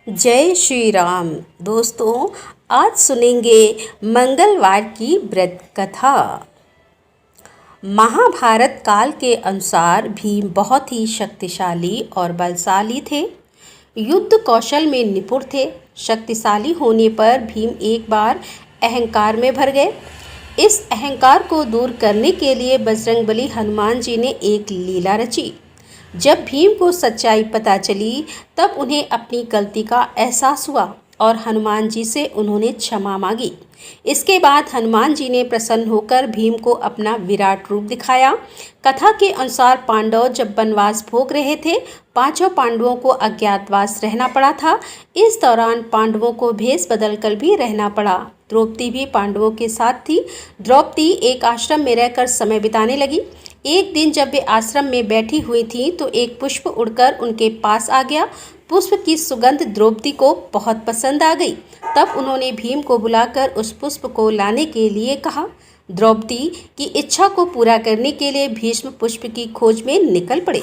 जय श्री राम। दोस्तों, आज सुनेंगे मंगलवार की व्रत कथा। महाभारत काल के अनुसार भीम बहुत ही शक्तिशाली और बलशाली थे। युद्ध कौशल में निपुण थे। शक्तिशाली होने पर भीम एक बार अहंकार में भर गए। इस अहंकार को दूर करने के लिए बजरंगबली हनुमान जी ने एक लीला रची। जब भीम को सच्चाई पता चली तब उन्हें अपनी गलती का एहसास हुआ और हनुमान जी से उन्होंने क्षमा मांगी। इसके बाद हनुमान जी ने प्रसन्न होकर भीम को अपना विराट रूप दिखाया। कथा के अनुसार पांडव जब वनवास भोग रहे थे, पांचों पांडवों को अज्ञातवास रहना पड़ा था। इस दौरान पांडवों को भेष बदलकर भी रहना पड़ा। द्रौपदी भी पांडवों के साथ थी। द्रौपदी एक आश्रम में रहकर समय बिताने लगी। एक दिन जब वे आश्रम में बैठी हुई थी तो एक पुष्प उड़कर उनके पास आ गया। पुष्प की सुगंध द्रौपदी को बहुत पसंद आ गई। तब उन्होंने भीम को बुलाकर उस पुष्प को लाने के लिए कहा। द्रौपदी की इच्छा को पूरा करने के लिए भीष्म पुष्प की खोज में निकल पड़े।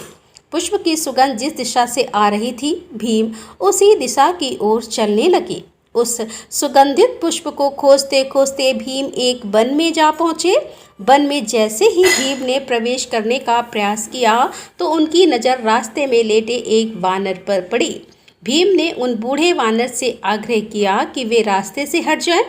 पुष्प की सुगंध जिस दिशा से आ रही थी, भीम उसी दिशा की ओर चलने लगे। उस सुगंधित पुष्प को खोजते खोजते भीम एक वन में जा पहुँचे। वन में जैसे ही भीम ने प्रवेश करने का प्रयास किया तो उनकी नज़र रास्ते में लेटे एक वानर पर पड़ी। भीम ने उन बूढ़े वानर से आग्रह किया कि वे रास्ते से हट जाएं,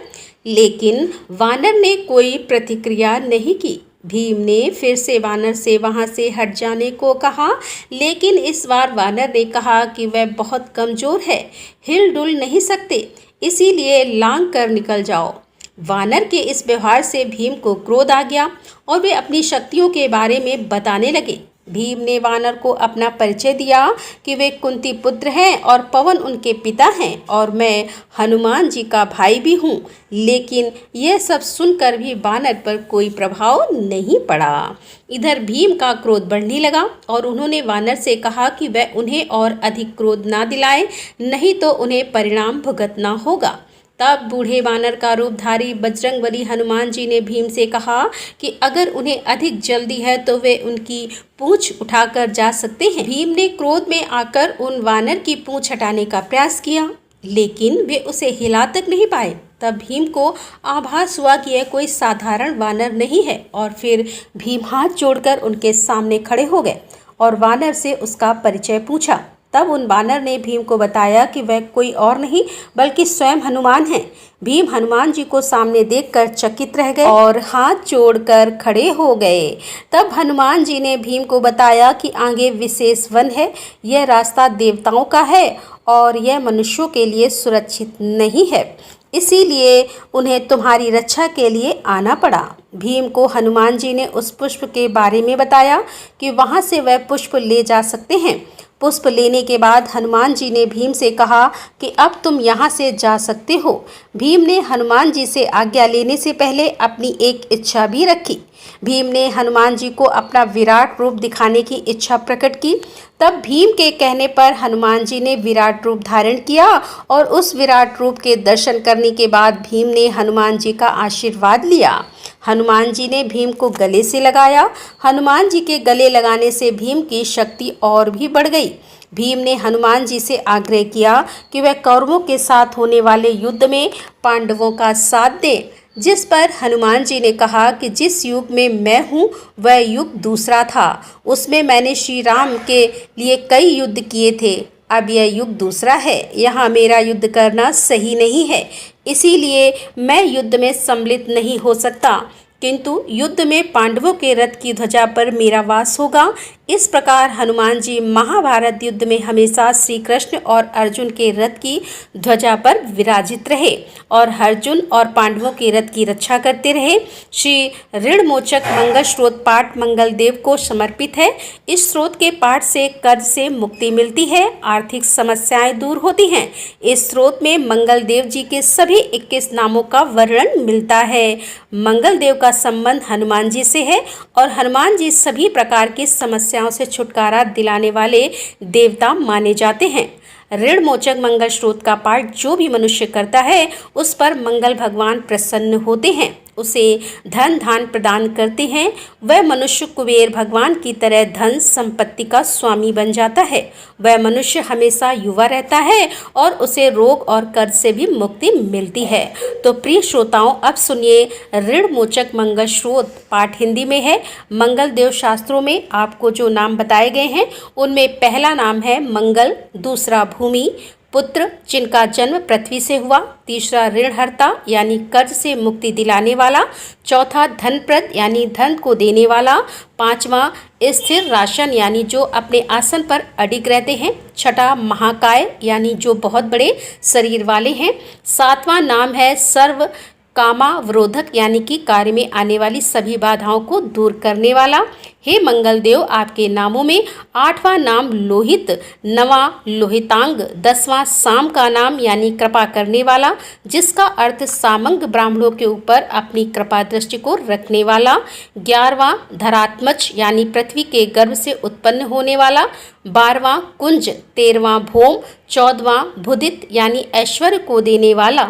लेकिन वानर ने कोई प्रतिक्रिया नहीं की। भीम ने फिर से वानर से वहां से हट जाने को कहा, लेकिन इस बार वानर ने कहा कि वह बहुत कमज़ोर है, हिल डुल नहीं सकते, इसीलिए लांग कर निकल जाओ। वानर के इस व्यवहार से भीम को क्रोध आ गया और वे अपनी शक्तियों के बारे में बताने लगे। भीम ने वानर को अपना परिचय दिया कि वे कुंती पुत्र हैं और पवन उनके पिता हैं और मैं हनुमान जी का भाई भी हूँ। लेकिन यह सब सुनकर भी वानर पर कोई प्रभाव नहीं पड़ा। इधर भीम का क्रोध बढ़ने लगा और उन्होंने वानर से कहा कि वह उन्हें और अधिक क्रोध ना दिलाए, नहीं तो उन्हें परिणाम भुगतना होगा। तब बूढ़े वानर का रूपधारी बजरंगबली हनुमान जी ने भीम से कहा कि अगर उन्हें अधिक जल्दी है तो वे उनकी पूंछ उठाकर जा सकते हैं। भीम ने क्रोध में आकर उन वानर की पूंछ हटाने का प्रयास किया, लेकिन वे उसे हिला तक नहीं पाए। तब भीम को आभास हुआ कि यह कोई साधारण वानर नहीं है और फिर भीम हाथ जोड़कर उनके सामने खड़े हो गए और वानर से उसका परिचय पूछा। तब उन वानर ने भीम को बताया कि वह कोई और नहीं बल्कि स्वयं हनुमान हैं। भीम हनुमान जी को सामने देखकर चकित रह गए और हाथ जोड़कर खड़े हो गए। तब हनुमान जी ने भीम को बताया कि आगे विशेष वन है, यह रास्ता देवताओं का है और यह मनुष्यों के लिए सुरक्षित नहीं है, इसीलिए उन्हें तुम्हारी रक्षा के लिए आना पड़ा। भीम को हनुमान जी ने उस पुष्प के बारे में बताया कि वहाँ से वह पुष्प ले जा सकते हैं। पुष्प लेने के बाद हनुमान जी ने भीम से कहा कि अब तुम यहाँ से जा सकते हो। भीम ने हनुमान जी से आज्ञा लेने से पहले अपनी एक इच्छा भी रखी। भीम ने हनुमान जी को अपना विराट रूप दिखाने की इच्छा प्रकट की। तब भीम के कहने पर हनुमान जी ने विराट रूप धारण किया और उस विराट रूप के दर्शन करने के बाद भीम ने हनुमान जी का आशीर्वाद लिया। हनुमान जी ने भीम को गले से लगाया। हनुमान जी के गले लगाने से भीम की शक्ति और भी बढ़ गई। भीम ने हनुमान जी से आग्रह किया कि वह कौरवों के साथ होने वाले युद्ध में पांडवों का साथ दें, जिस पर हनुमान जी ने कहा कि जिस युग में मैं हूँ वह युग दूसरा था, उसमें मैंने श्री राम के लिए कई युद्ध किए थे। अब यह युग दूसरा है, यहाँ मेरा युद्ध करना सही नहीं है, इसीलिए मैं युद्ध में सम्मिलित नहीं हो सकता, किंतु युद्ध में पांडवों के रथ की ध्वजा पर मेरा वास होगा। इस प्रकार हनुमान जी महाभारत युद्ध में हमेशा श्री कृष्ण और अर्जुन के रथ की ध्वजा पर विराजित रहे और अर्जुन और पांडवों के रथ की रक्षा करते रहे। श्री ऋणमोचक मंगल स्रोत पाठ मंगल देव को समर्पित है। इस स्रोत के पाठ से कर्ज से मुक्ति मिलती है, आर्थिक समस्याएं दूर होती हैं। इस स्रोत में मंगल देव जी के सभी 21 नामों का वर्णन मिलता है। मंगल देव का संबंध हनुमान जी से है और हनुमान जी सभी प्रकार की समस्याओं से छुटकारा दिलाने वाले देवता माने जाते हैं। ऋणमोचक मंगल स्रोत का पाठ जो भी मनुष्य करता है उस पर मंगल भगवान प्रसन्न होते हैं उसे धन धान प्रदान करते हैं, वह मनुष्य कुबेर भगवान की तरह धन संपत्ति का स्वामी बन जाता है। वह मनुष्य हमेशा युवा रहता है और उसे रोग और कर्ज से भी मुक्ति मिलती है। तो प्रिय श्रोताओं, अब सुनिए ऋण मोचक मंगल स्रोत। पाठ हिंदी में है। मंगल देव शास्त्रों में आपको जो नाम बताए गए हैं उनमें पहला नाम है मंगल, दूसरा भूमि, पुत्र जिनका जन्म पृथ्वी से हुआ, तीसरा ऋणहर्ता यानी कर्ज से मुक्ति दिलाने वाला, चौथा धनप्रद यानी धन को देने वाला, पांचवा स्थिर राशन यानी जो अपने आसन पर अडिग रहते हैं, छठा महाकाय यानी जो बहुत बड़े शरीर वाले हैं, सातवां नाम है सर्व कामावरोधक यानी कि कार्य में आने वाली सभी बाधाओं को दूर करने वाला। हे मंगल देव, आपके नामों में आठवां नाम लोहित, नवां लोहितांग, 10वां साम का नाम यानी कृपा करने वाला, जिसका अर्थ सामंग ब्राह्मणों के ऊपर अपनी कृपा दृष्टि को रखने वाला, 11वां धरात्मज यानी पृथ्वी के गर्भ से उत्पन्न होने वाला, 12वां कुंज, 13वां भौम, 14वां भुदित यानी ऐश्वर्य को देने वाला,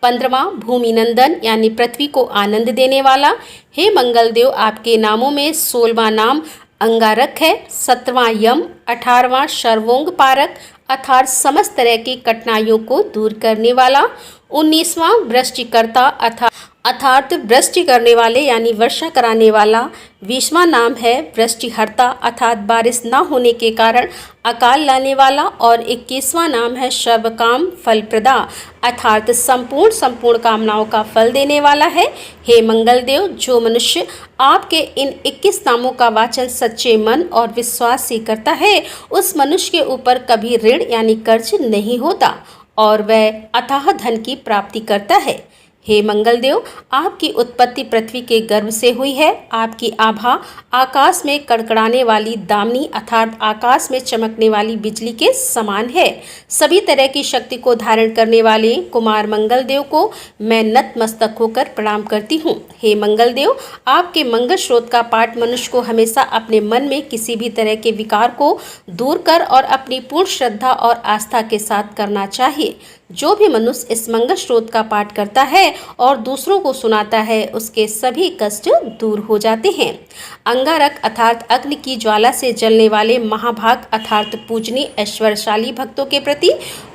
15वां भूमि नंदन यानी पृथ्वी को आनंद देने वाला। हे मंगल देव, आपके नामों में 16वां नाम अंगारक है, 17वां यम, 18वां सर्वोंग पारक अर्थात समस्त तरह की कठिनाइयों को दूर करने वाला, 19वां वृष्टिकर्ता अर्थात वृष्टि करने वाले यानी वर्षा कराने वाला, 20वां नाम है वृष्टिहर्ता अर्थात बारिश न होने के कारण अकाल लाने वाला, और 21वां नाम है सर्वकाम फलप्रदा अर्थात संपूर्ण कामनाओं का फल देने वाला है। हे मंगल देव, जो मनुष्य आपके इन 21 नामों का वाचन सच्चे मन और विश्वास से करता है, उस मनुष्य के ऊपर कभी ऋण यानी कर्ज नहीं होता और वह अथाह धन की प्राप्ति करता है। हे मंगल देव, आपकी उत्पत्ति पृथ्वी के गर्भ से हुई है। आपकी आभा आकाश में कड़कड़ाने वाली दामिनी अर्थात आकाश में चमकने वाली बिजली के समान है। सभी तरह की शक्ति को धारण करने वाले कुमार मंगल देव को मैं नतमस्तक होकर प्रणाम करती हूँ। हे मंगल देव, आपके मंगल स्रोत का पाठ मनुष्य को हमेशा अपने मन में किसी भी तरह के विकार को दूर कर और अपनी पूर्ण श्रद्धा और आस्था के साथ करना चाहिए। जो भी मनुष्य इस मंगल स्रोत का पाठ करता है और दूसरों को सुनाता है, उसके सभी कष्ट दूर हो जाते हैं। अंगारक अर्थात अग्नि की ज्वाला से जलने वाले महाभाग अर्थात पूजनीय ऐश्वर्यशाली भक्तों के प्रति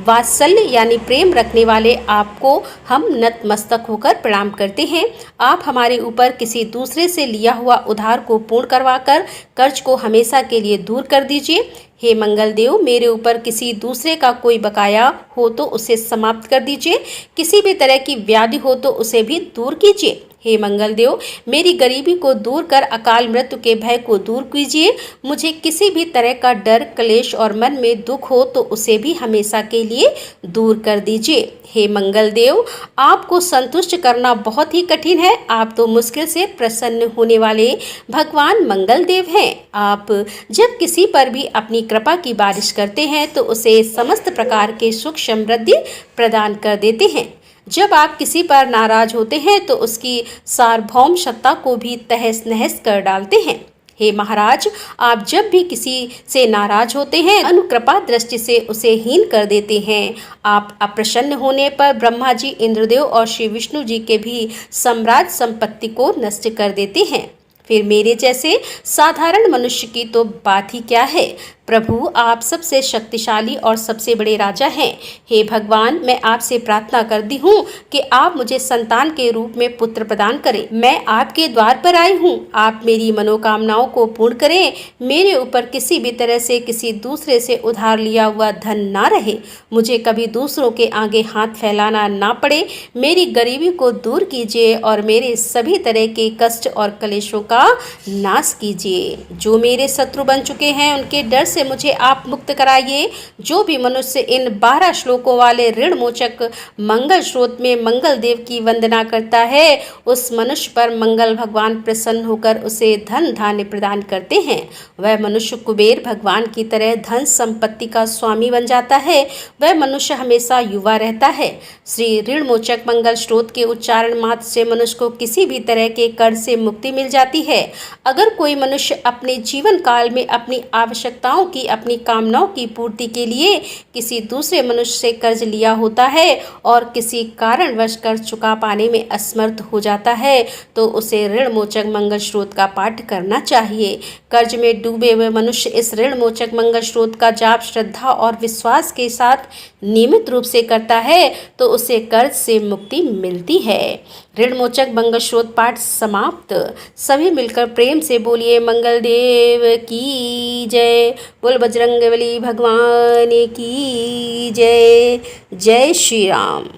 वात्सल्य यानी प्रेम रखने वाले आपको हम नतमस्तक होकर प्रणाम करते हैं। आप हमारे ऊपर किसी दूसरे से लिया हुआ उधार को पूर्ण करवाकर कर्ज को हमेशा के लिए दूर कर दीजिए। हे मंगल देव, मेरे ऊपर किसी दूसरे का कोई बकाया हो तो उसे समाप्त कर दीजिए। किसी भी तरह की व्याधि हो तो उसे भी दूर कीजिए। हे मंगल देव, मेरी गरीबी को दूर कर अकाल मृत्यु के भय को दूर कीजिए। मुझे किसी भी तरह का डर, क्लेश और मन में दुख हो तो उसे भी हमेशा के लिए दूर कर दीजिए। हे मंगल देव, आपको संतुष्ट करना बहुत ही कठिन है। आप तो मुश्किल से प्रसन्न होने वाले भगवान मंगल देव हैं। आप जब किसी पर भी अपनी कृपा की बारिश करते हैं तो उसे समस्त प्रकार के सुख समृद्धि प्रदान कर देते हैं। जब आप किसी पर नाराज होते हैं तो उसकी सार्वभौम सत्ता को भी तहस नहस कर डालते हैं। हे महाराज, आप जब भी किसी से नाराज होते हैं, अनुकृपा दृष्टि से उसे हीन कर देते हैं। आप अप्रसन्न होने पर ब्रह्मा जी, इंद्रदेव और श्री विष्णु जी के भी साम्राज्य संपत्ति को नष्ट कर देते हैं। फिर मेरे जैसे साधारण मनुष्य की तो बात ही क्या है। प्रभु, आप सबसे शक्तिशाली और सबसे बड़े राजा हैं। हे भगवान, मैं आपसे प्रार्थना करती हूँ कि आप मुझे संतान के रूप में पुत्र प्रदान करें। मैं आपके द्वार पर आई हूँ, आप मेरी मनोकामनाओं को पूर्ण करें। मेरे ऊपर किसी भी तरह से किसी दूसरे से उधार लिया हुआ धन ना रहे। मुझे कभी दूसरों के आगे हाथ फैलाना ना पड़े। मेरी गरीबी को दूर कीजिए और मेरे सभी तरह के कष्ट और क्लेशों का नाश कीजिए। जो मेरे शत्रु बन चुके हैं, उनके डर से मुझे आप मुक्त कराइए। जो भी मनुष्य इन 12 श्लोकों वाले ऋण मोचक मंगल स्रोत में मंगल देव की वंदना करता है, उस मनुष्य पर मंगल भगवान प्रसन्न होकर उसे धन धान्य प्रदान करते हैं। वह मनुष्य कुबेर भगवान की तरह धन संपत्ति का स्वामी बन जाता है। वह मनुष्य हमेशा युवा रहता है। श्री ऋण मोचक मंगल स्रोत के उच्चारण मात्र से मनुष्य को किसी भी तरह के कर्ज से मुक्ति मिल जाती है। अगर कोई मनुष्य अपने जीवन काल में अपनी आवश्यकताओं मनुष्यों की अपनी कामनाओं की पूर्ति के लिए किसी दूसरे मनुष्य से कर्ज लिया होता है और किसी कारणवश कर्ज चुका पाने में असमर्थ हो जाता है तो उसे ऋण मोचक मंगल स्रोत का पाठ करना चाहिए। कर्ज में डूबे हुए मनुष्य इस ऋण मोचक मंगल स्रोत का जाप श्रद्धा और विश्वास के साथ नियमित रूप से करता है तो उसे कर्ज से मुक्ति मिलती है। ऋण मोचक मंगल स्रोत पाठ समाप्त। सभी मिलकर प्रेम से बोलिए मंगल देव की जय। बोल बजरंगबली भगवान की जय। जय श्री राम।